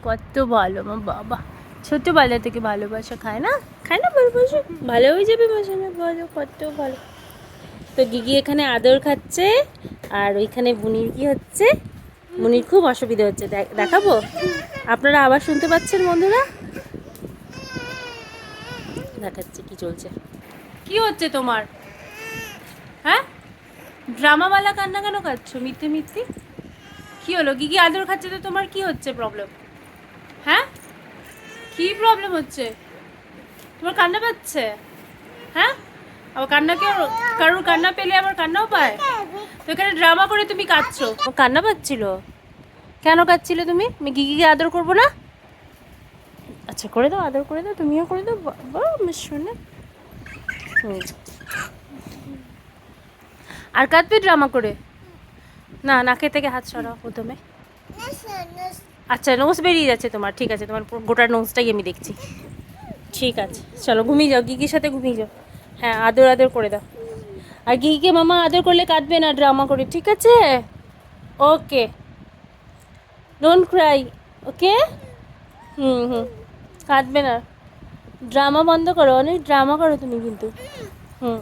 কত ভালো মা বাবা, ছোটবেলা থেকে ভালোবাসা খায় না, খায় না ভালোবাসা, ভালো হয়ে যাবে বাসা না, বলো কত ভালো। তো গিগি এখানে আদর খাচ্ছে, আর ওইখানে বুনির কি হচ্ছে, বুনির খুব অসুবিধা হচ্ছে, দেখাবো, আপনারা আবার শুনতে পাচ্ছেন বন্ধুরা, দেখাচ্ছে কি চলছে। কি হচ্ছে তোমার, হ্যাঁ ড্রামাওয়ালা কান্না কেন কাচ্ছ মিথ্যে মিথ্যে? কি হলো, গিগি আদর খাচ্ছে তো তোমার কি হচ্ছে প্রবলেম? হ্যাঁ কি প্রবলেম হচ্ছে, তোমার কান্না পাচ্ছে? হ্যাঁ আবার কান্না কেউ, কারোর কান্না পেলে আবার কান্নাও পায়? তো এখানে ড্রামা করে তুমি কাঁদছো, ও কান্না পাচ্ছিল, কেন কাঁদছিলে তুমি? আমি গিগিকে আদর করবো না? আচ্ছা করে দাও, আদর করে দাও, তুমিও করে দাও, বাবা আমার শোনে। আর কাঁদবে ড্রামা করে? না, নাকে থেকে হাত সরাও প্রথমে। আচ্ছা নোজ বেরিয়ে যাচ্ছে তোমার, ঠিক আছে, তোমার গোটা নোজটাই আমি দেখছি। ঠিক আছে চলো ঘুমিয়ে যাও, গিগির সাথে ঘুমিয়ে যাও। হ্যাঁ আদর আদর করে দাও, আর গিগিকে মামা আদর করলে কাঁদবে না ড্রামা করে, ঠিক আছে? ওকে, ডোন্ট ক্রাই, ওকে। হুম, কাঁদবে না, ড্রামা বন্ধ করো, অনেক ড্রামা করো তুমি কিন্তু। হুম।